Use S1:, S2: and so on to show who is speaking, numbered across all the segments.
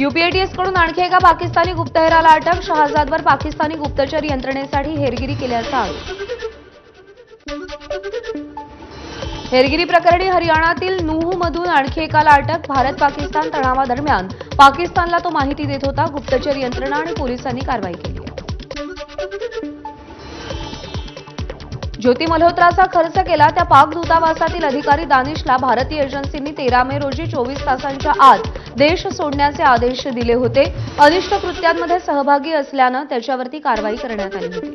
S1: UP ATS कडून आणखी एका पाकिस्तानी गुप्तहेराला अटक. शहाजादवर पाकिस्तानी गुप्तचर यंत्रणेसाठी हेरगिरी केल्याचा आरोप. हेरगिरी प्रकरणी हरियाणातील नूहमधून आणखी एकाला अटक. भारत पाकिस्तान तणावादरम्यान पाकिस्तानला तो माहिती देत होता. गुप्तचर यंत्रणा आणि पोलिसांनी कारवाई केली. ज्योती मल्होत्राचा खर्च केला त्या पाक दूतावासातील अधिकारी दानिशला भारतीय एजन्सींनी 13 मे रोजी 24 तासांच्या आत देश सोडण्याचे आदेश दिले होते. अनिष्ट कृत्यांमध्ये सहभागी असल्यानं त्याच्यावरती कारवाई करण्यात आली होती.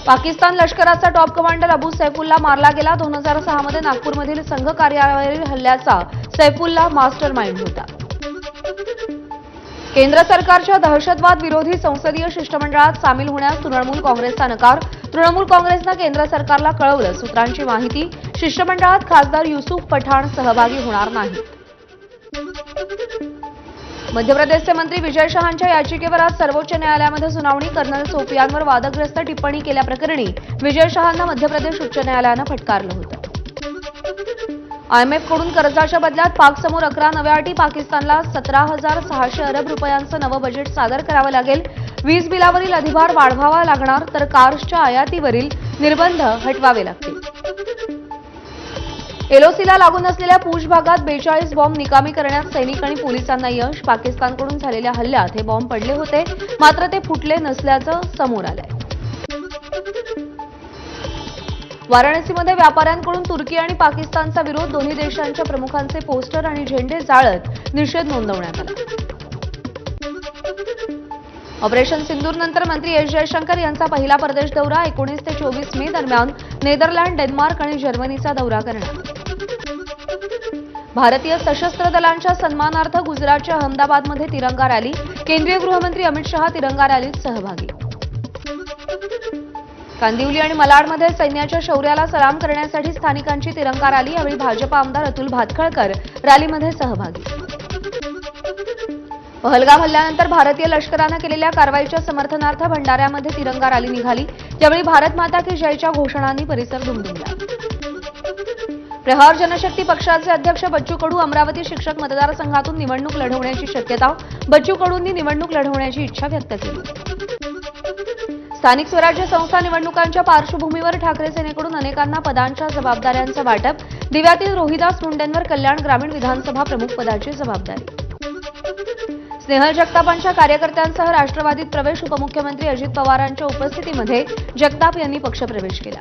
S1: पाकिस्तान लष्कराचा टॉप कमांडर अबू सैफुल्ला मारला गेला. 2006 मध्ये नागपूरमधील संघ कार्यालयावरील हल्ल्याचा सैफुल्ला मास्टर माइंड होता. केंद्र सरकारच्या दहशतवाद विरोधी संसदीय शिष्टमंडळात सामील होण्यास तृणमूल काँग्रेसचा नकार. तृणमूल काँग्रेसनं केंद्र सरकारला कळवलं. सूत्रांची माहिती, शिष्टमंडळात खासदार युसूफ पठाण सहभागी होणार नाहीत. मध्य प्रदेशचे मंत्री विजय शहांच्या याचिकेवर आज सर्वोच्च न्यायालयामध्ये सुनावणी. कर्नल सोफियानवर वादग्रस्त टिप्पणी केल्याप्रकरणी विजय शहांना मध्य प्रदेश उच्च न्यायालयानं फटकारलं होतं. आयएमएफ कडून कर्जाच्या बदल्यात पाकसमोर 11 नव्या अटी. पाकिस्तानला 17,600 अरब रुपयांचं नवं बजेट सादर करावं लागेल. वीज बिलावरील अधिभार वाढवावा लागणार तर कार्सच्या आयातीवरील निर्बंध हटवावे लागतील. एलओसीला लागून असलेल्या पूंछ भागात 42 बॉम्ब निकामी करण्यात सैनिक आणि पोलिसांना यश. पाकिस्तानकडून झालेल्या हल्ल्यात हे बॉम्ब पडले होते, मात्र ते फुटले नसल्याचं समोर आलंय. वाराणसीमध्ये व्यापाऱ्यांकडून तुर्की आणि पाकिस्तानचा विरोध. दोन्ही देशांच्या प्रमुखांचे पोस्टर आणि झेंडे जाळत निषेध नोंदवण्यात आला. ऑपरेशन सिंदूरनंतर मंत्री एस जयशंकर यांचा पहिला परदेश दौरा. 19 ते 24 मे दरम्यान नेदरलँड, डेन्मार्क आणि जर्मनीचा दौरा करणार. भारतीय सशस्त्र दलांच्या सन्मानार्थ गुजरातच्या अहमदाबादमध्ये तिरंगा रॅली. केंद्रीय गृहमंत्री अमित शहा तिरंगा रॅलीत सहभागी. कांदिवली आणि मलाडमध्ये सैन्याच्या शौर्याला सलाम करण्यासाठी स्थानिकांची तिरंगा रॅली. यावेळी भाजप आमदार अतुल भातखळकर रॅलीमध्ये सहभागी. पहलगाम हल्ल्यानंतर भारतीय लष्करानं केलेल्या कारवाईच्या समर्थनार्थ भंडाऱ्यामध्ये तिरंगा रॅली निघाली. यावेळी भारत माता की जयच्या घोषणांनी परिसर दुमदुमला. प्रहार जनशक्ती पक्षाचे अध्यक्ष बच्चू कडू अमरावती शिक्षक मतदारसंघातून निवडणूक लढवण्याची शक्यता. बच्चू कडूंनी निवडणूक लढवण्याची इच्छा व्यक्त केली. स्थानिक स्वराज्य संस्था निवडणुकांच्या पार्श्वभूमीवर ठाकरे सेनेकडून अनेकांना पदांच्या जबाबदाऱ्यांचं वाटप. दिव्यातील रोहिदास मुंडेंवर कल्याण ग्रामीण विधानसभा प्रमुख पदाची जबाबदारी. स्नेहल जगतापांच्या कार्यकर्त्यांसह राष्ट्रवादीत प्रवेश. उपमुख्यमंत्री अजित पवारांच्या उपस्थितीमध्ये जगताप यांनी पक्षप्रवेश केला.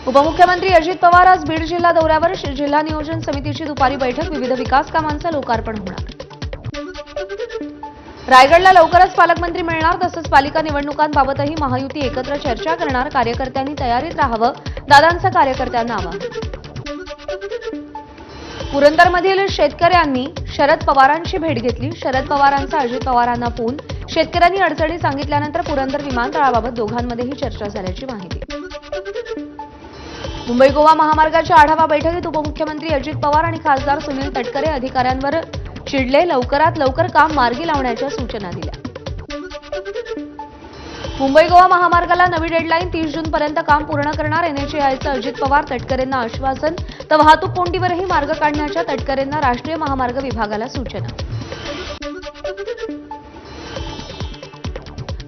S1: उपमुख्यमंत्री अजित पवार आज बीड जिल्हा दौऱ्यावर. जिल्हा नियोजन समितीची दुपारी बैठक. विविध विकास कामांचं लोकार्पण होणार. रायगडला लवकरच पालकमंत्री मिळणार. तसंच पालिका निवडणुकांबाबतही महायुती एकत्र चर्चा करणार. कार्यकर्त्यांनी तयारीत राहावं, दादांचं कार्यकर्त्यांना आवाहन. पुरंदरमधील शेतकऱ्यांनी शरद पवारांची भेट घेतली. शरद पवारांचा अजित पवारांना फोन. शेतकऱ्यांनी अडचणी सांगितल्यानंतर पुरंदर विमानतळाबाबत दोघांमध्येही चर्चा झाल्याची माहिती. मुंबई गोवा महामार्गाच्या आढावा बैठकीत उपमुख्यमंत्री अजित पवार आणि खासदार सुनील तटकरे अधिकाऱ्यांवर चिडले. लवकरात लवकर काम मार्गी लावण्याच्या सूचना दिल्या. मुंबई गोवा महामार्गाला नवी डेडलाईन. 30 जूनपर्यंत काम पूर्ण करणार. एनएचएआयचं अजित पवार तटकरेंना आश्वासन. तर वाहतूक कोंडीवरही मार्ग काढण्याच्या तटकरेंना राष्ट्रीय महामार्ग विभागाला सूचना.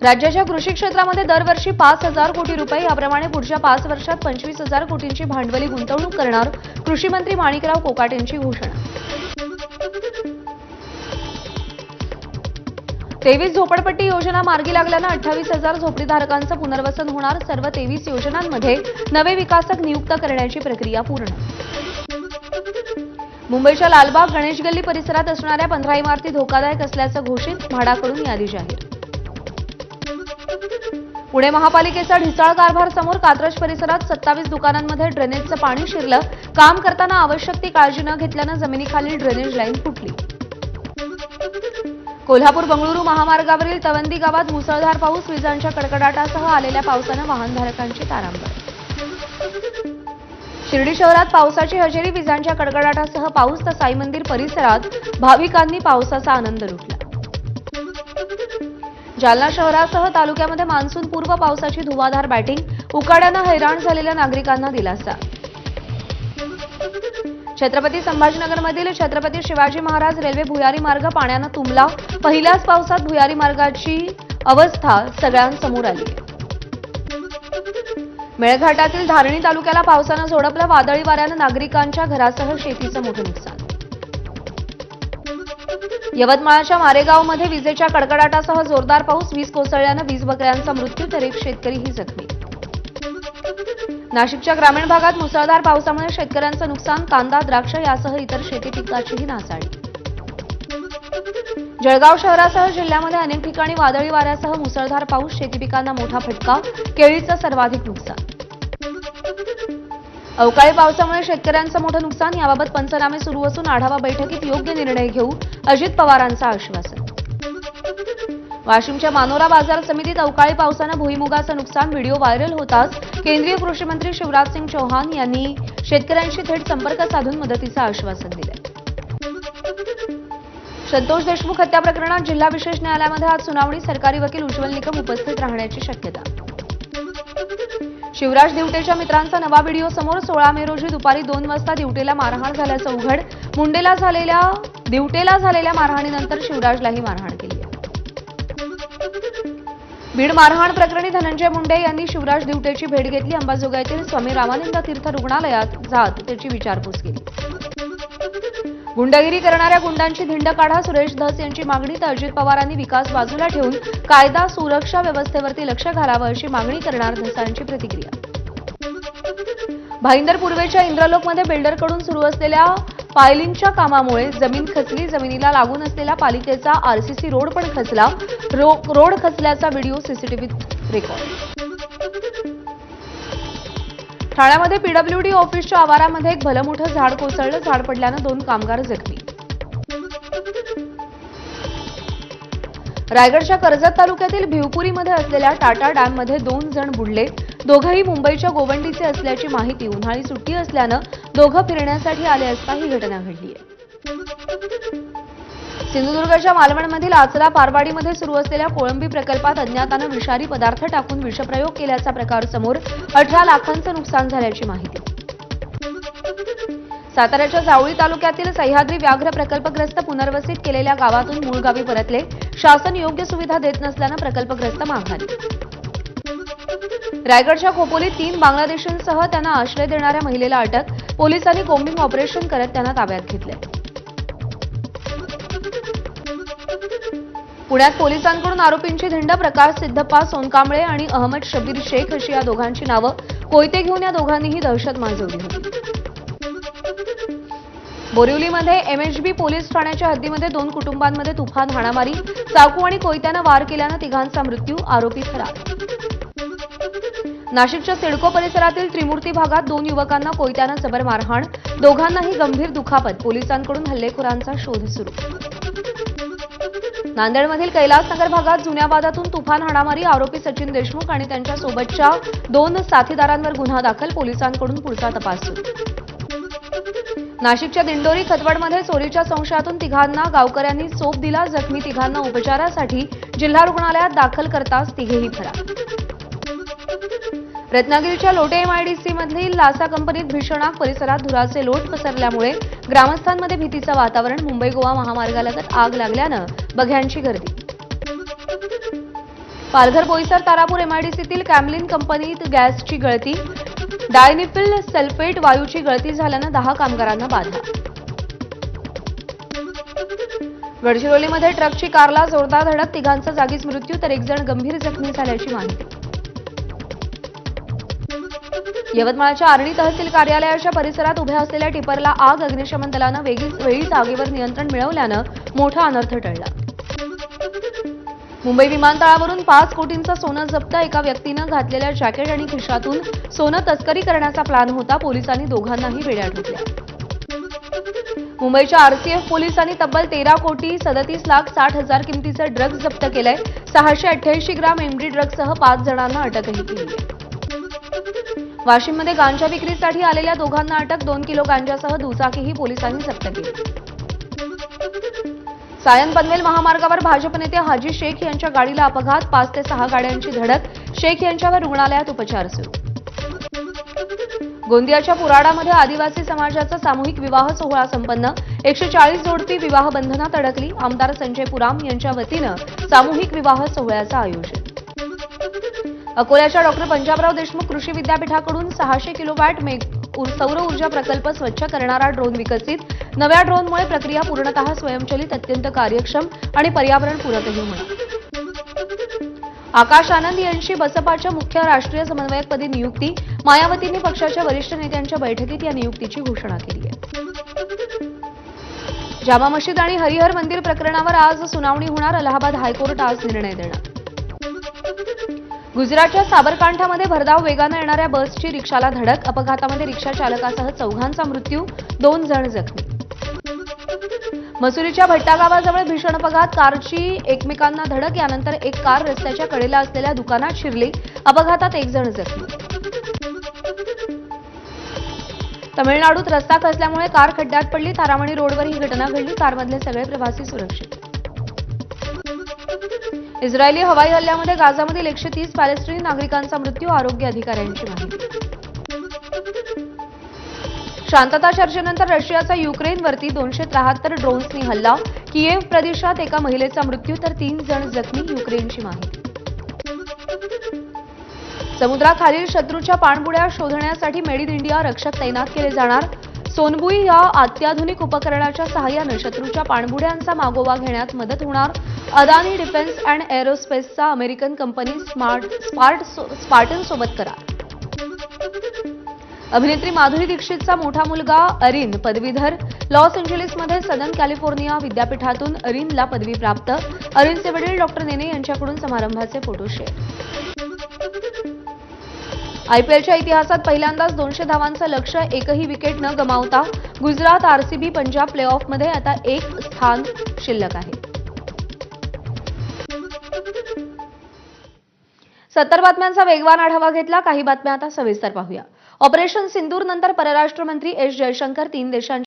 S1: राज्याच्या कृषी क्षेत्रामध्ये दरवर्षी 5,000 कोटी रुपये. याप्रमाणे पुढच्या 5 वर्षात 25,000 कोटींची भांडवली गुंतवणूक करणार. कृषी मंत्री माणिकराव कोकाटेंची घोषणा. 23 झोपडपट्टी योजना मार्गी लागल्यानं 28,000 झोपडीधारकांचं पुनर्वसन होणार. सर्व 23 योजनांमध्ये नवे विकासक नियुक्त करण्याची प्रक्रिया पूर्ण. मुंबईच्या लालबाग, गणेश गल्ली परिसरात असणाऱ्या 15 इमारती धोकादायक असल्याचं घोषित. म्हाडाकडून यादी जाहीर. पुणे महापालिकेचा ढिसाळ कारभार समोर. कात्रज परिसरात 27 दुकानांमध्ये ड्रेनेजचं पाणी शिरलं. काम करताना आवश्यक ती काळजी न घेतल्यानं जमिनीखाली ड्रेनेज लाईन फुटली. कोल्हापूर बंगळुरू महामार्गावरील तवंदी गावात मुसळधार पाऊस. विजांच्या कडकडाटासह आलेल्या पावसानं वाहनधारकांची तारांबळ. शिर्डी शहरात पावसाची हजेरी. विजांच्या कडकडाटासह पाऊस. तर साई मंदिर परिसरात भाविकांनी पावसाचा आनंद लुटला. जालना शहरासह तालुक्यामध्ये मान्सून पूर्व पावसाची धुवाधार बॅटिंग. उकाड्यानं हैराण झालेल्या नागरिकांना दिलासा. छत्रपती संभाजीनगरमधील छत्रपती शिवाजी महाराज रेल्वे भुयारी मार्ग पाण्यानं तुंबला। पहिल्याच पावसात भुयारी मार्गाची अवस्था सगळ्यांसमोर आली। मेळघाटातील धारणी तालुक्याला पावसानं झोडपलं। वादळी वाऱ्यानं नागरिकांच्या घरासह शेतीचं मोठं नुकसान। यवतमाळच्या मारेगावमध्ये विजेच्या कडकडाटासह जोरदार पाऊस। वीज कोसळल्यानं 20 बकऱ्यांचा मृत्यू तर एक शेतकरीही जखमी। नाशिकच्या ग्रामीण भागात मुसळधार पावसामुळे शेतकऱ्यांचं नुकसान। कांदा, द्राक्ष यासह इतर शेती पिकाचीही नासाडी। जळगाव शहरासह जिल्ह्यामध्ये अनेक ठिकाणी वादळी वाऱ्यासह मुसळधार पाऊस। शेती पिकांना मोठा फटका। केळीचं सर्वाधिक नुकसान। अवकाळी पावसामुळे शेतकऱ्यांचं मोठं नुकसान। याबाबत पंचनामे सुरू असून आढावा बैठकीत योग्य निर्णय घेऊ, अजित पवारांचं आश्वासन। वाशिमच्या मानोरा बाजार समितीत अवकाळी पावसानं भुईमुगाचं नुकसान। व्हिडिओ व्हायरल होताच केंद्रीय कृषी मंत्री शिवराज सिंग चौहान यांनी शेतकऱ्यांशी थेट संपर्क साधून मदतीचं आश्वासन दिलं। संतोष देशमुख हत्या प्रकरणात जिल्हा विशेष न्यायालयामध्ये आज सुनावणी। सरकारी वकील उज्ज्वल निकम उपस्थित राहण्याची शक्यता। शिवराज दिवटेच्या मित्रांचा नवा व्हिडिओ समोर। 16 मे रोजी दुपारी 2 वाजता दिवटेला मारहाण झाल्याचं उघड। दिवटेला झालेल्या मारहाणीनंतर शिवराजलाही मारहाण केली। बीड मारहाण प्रकरणी धनंजय मुंडे यांनी शिवराज दिवटेची भेट घेतली। अंबाजोगाईतील स्वामी रामानंद तीर्थ रुग्णालयात जात त्याची विचारपूस केली। गुंडगिरी करणाऱ्या गुंडांची धिंड काढा, सुरेश धस यांची मागणी। तर अजित पवारांनी विकास बाजूला ठेवून कायदा सुरक्षा व्यवस्थेवरती लक्ष घालावं अशी मागणी करणार धसांची प्रतिक्रिया। भाईंदर पूर्वेच्या इंद्रलोकमध्ये बिल्डरकडून सुरू असलेल्या पायलिंगच्या कामामुळे जमीन खचली। जमिनीला लागून असलेला पालिकेचा आरसीसी रोड पण खचला। रोड खचल्याचा व्हिडिओ सीसीटीव्हीत रेकॉर्ड। ठाण्यामध्ये पीडब्ल्यूडी ऑफिसच्या आवारामध्ये एक भलं मोठं झाड कोसळलं। झाड पडल्यानं 2 कामगार जखमी। रायगडच्या कर्जत तालुक्यातील भिवपुरीमध्ये असलेल्या टाटा डॅममध्ये 2 जण बुडले। दोघंही मुंबईच्या गोवंडीचे असल्याची माहिती। उन्हाळी सुट्टी असल्यानं दोघं फिरण्यासाठी आले असता ही घटना घडली आहे। सिंधुदुर्गच्या मालवणमधील आचरा पारवाडीमध्ये सुरू असलेल्या कोळंबी प्रकल्पात अज्ञातानं विषारी पदार्थ टाकून विषप्रयोग केल्याचा प्रकार समोर। 18 लाखांचं नुकसान झाल्याची माहिती। साताऱ्याच्या जावळी तालुक्यातील सह्याद्री व्याघ्र प्रकल्पग्रस्त पुनर्वसित केलेल्या गावातून मूळ गावी परतले। शासन योग्य सुविधा देत नसल्यानं प्रकल्पग्रस्त माघारी। रायगडच्या खोपोलीत 3 बांगलादेशींसह त्यांना आश्रय देणाऱ्या महिलेला अटक। पोलिसांनी कोम्बिंग ऑपरेशन करत त्यांना ताब्यात घेतले। पुण्यात पोलिसांकडून आरोपींची धिंड। प्रकाश सिद्धप्पा सोनकांबळे आणि अहमद शबीर शेख अशी या दोघांची नावं। कोयते घेऊन या दोघांनीही दहशत माजवली होती। बोरिवलीमध्ये एमएचबी पोलीस ठाण्याच्या हद्दीमध्ये 2 कुटुंबांमध्ये तुफान हाणामारी। चाकू आणि कोयत्यानं वार केल्यानं तिघांचा मृत्यू। आरोपी फरार। नाशिकच्या सिडको परिसरातील त्रिमूर्ती भागात 2 युवकांना कोयत्यानं जबर मारहाण। दोघांनाही गंभीर दुखापत। पोलिसांकडून हल्लेखोरांचा शोध सुरू। नांदेडमधील कैलासनगर भागात जुन्या वादातून तुफान हाणामारी। आरोपी सचिन देशमुख आणि त्यांच्या सोबतच्या 2 साथीदारांवर गुन्हा दाखल। पोलिसांकडून पुढचा तपास सुरू। नाशिकच्या दिंडोरी खतवडमध्ये चोरीच्या संशयातून तिघांना गावकऱ्यांनी चोप दिला। जखमी तिघांना उपचारासाठी जिल्हा रुग्णालयात दाखल करताच तिघेही फरार। रत्नागिरीच्या लोटे एमआयडीसी मधील लासा कंपनीत भीषण आग। परिसरात धुराचे लोट पसरल्यामुळे ग्रामस्थांमध्ये भीतीचं वातावरण। मुंबई गोवा महामार्गालगत आग लागल्यानं बघ्यांची गर्दी। पालघर बोईसर तारापूर एमआयडीसीतील कॅमलिन कंपनीत गॅसची गळती। डायनिफिल सल्फेट वायूची गळती झाल्यानं 10 कामगारांना बाधा। गडचिरोलीमध्ये ट्रकची कारला जोरदार धडक। तिघांचा जागीच मृत्यू तर 1 जण गंभीर जखमी झाल्याची माहिती। यवतमाळच्या आर्णी तहसील कार्यालयाच्या परिसरात उभ्या असलेल्या टिपरला आग। अग्निशमन दलानं वेळीच आगीवर नियंत्रण मिळवल्यानं मोठा अनर्थ टळला। मुंबई विमानतळावरून 5 कोटींचं सोनं जप्त। एका व्यक्तीनं घातलेल्या जॅकेट आणि खिशातून सोनं तस्करी करण्याचा प्लॅन होता। पोलिसांनी दोघांनाही बेड्या ठोकल्या। मुंबईच्या आरसीएफ पोलिसांनी तब्बल 13 कोटी 37 लाख 60 हजार किमतीचं ड्रग्ज जप्त केलंय। 688 ग्राम एमडी ड्रग्जसह 5 जणांना अटकही केली आहे। वाशिममध्ये गांजा विक्रीसाठी आलेल्या दोघांना अटक। 2 किलो गांजासह दुचाकीही पोलिसांनी जप्त केली। सायन पनवेल महामार्गावर भाजप नेते हाजी शेख यांच्या गाडीला अपघात। 5 ते 6 गाड्यांची धडक। शेख यांच्यावर रुग्णालयात उपचार सुरू। गोंदियाच्या पुराडामध्ये आदिवासी समाजाचा सामूहिक विवाह सोहळा संपन्न. 140 जोडपी विवाह बंधनात अडकली. आमदार संजय पुराम यांच्या वतीनं सामूहिक विवाह सोहळ्याचं आयोजन. अकोल्याच्या डॉ. पंजाबराव देशमुख कृषी विद्यापीठाकडून 600 किलोवॅट सौर ऊर्जा प्रकल्प स्वच्छ करणारा ड्रोन विकसित. नव्या ड्रोनमुळे प्रक्रिया पूर्णतः स्वयंचलित, अत्यंत कार्यक्षम आणि पर्यावरणपूरकही होणार. आकाश आनंद यांची बसपाच्या मुख्य राष्ट्रीय समन्वयकपदी नियुक्ती. मायावतींनी पक्षाच्या वरिष्ठ नेत्यांच्या बैठकीत या नियुक्तीची घोषणा केली आहे. जामा मशीद आणि हरिहर मंदिर प्रकरणावर आज सुनावणी होणार. अलाहाबाद हायकोर्ट आज निर्णय देणार. गुजरातच्या साबरकांठामध्ये भरधाव वेगानं येणाऱ्या बसची रिक्षाला धडक. अपघातामध्ये रिक्षा चालकासह 4 मृत्यू, 2 जण जखमी. मसुरीच्या भट्टा गावाजवळ भीषण अपघात. कारची एकमेकांना धडक. यानंतर एक कार रस्त्याच्या कडेला असलेल्या दुकानात शिरली. अपघातात 1 जण जखमी. तमिळनाडूत रस्ता खचल्यामुळे कार खड्ड्यात पडली. तारामणी रोडवर ही घटना घडली. कारमधले सगळे प्रवासी सुरक्षित. इस्रायली हवाई हल्ल्यामध्ये गाझामधील 130 पॅलेस्टिनी नागरिकांचा मृत्यू. आरोग्य अधिकाऱ्यांची माहिती. शांतता चर्चेनंतर रशियाचा युक्रेनवरती 273 ड्रोन्सनी हल्ला. कियेव्ह प्रदेशात एका महिलेचा मृत्यू तर 3 जण जखमी. युक्रेनची माहिती. समुद्राखालील शत्रूच्या पाणबुड्या शोधण्यासाठी मेड इन इंडिया रक्षक तैनात केले जाणार. सोनबुई या अत्याधुनिक उपकरणाच्या सहाय्यानं शत्रूच्या पाणबुड्यांचा मागोवा घेण्यात मदत होणार. अदानी डिफेन्स अँड एरोस्पेसचा अमेरिकन कंपनी स्पार्टन सोबत करार. अभिनेत्री माधुरी दीक्षितचा मोठा मुलगा अरिन पदवीधर. लॉस एंजेलिसमध्ये सदर्न कॅलिफोर्निया विद्यापीठातून अरिनला पदवी प्राप्त. अरिनचे वडील डॉ. नेने यांच्याकडून समारंभाचे फोटो शेअर. आयपीएलच्या इतिहासात पहिल्यांदाच 200 धावांचं लक्ष्य एकही विकेट न गमावता गुजरात आरसीबी पंजाब प्लेऑफमध्ये आता 1 स्थान शिल्लक आहे. 70 बातम्यांचा वेगवान आढावा घेतला. काही बातम्या आता सविस्तर पाहूया. ऑपरेशन सिंदूर नंतर परराष्ट्र मंत्री एस जयशंकर 3 देशांच्या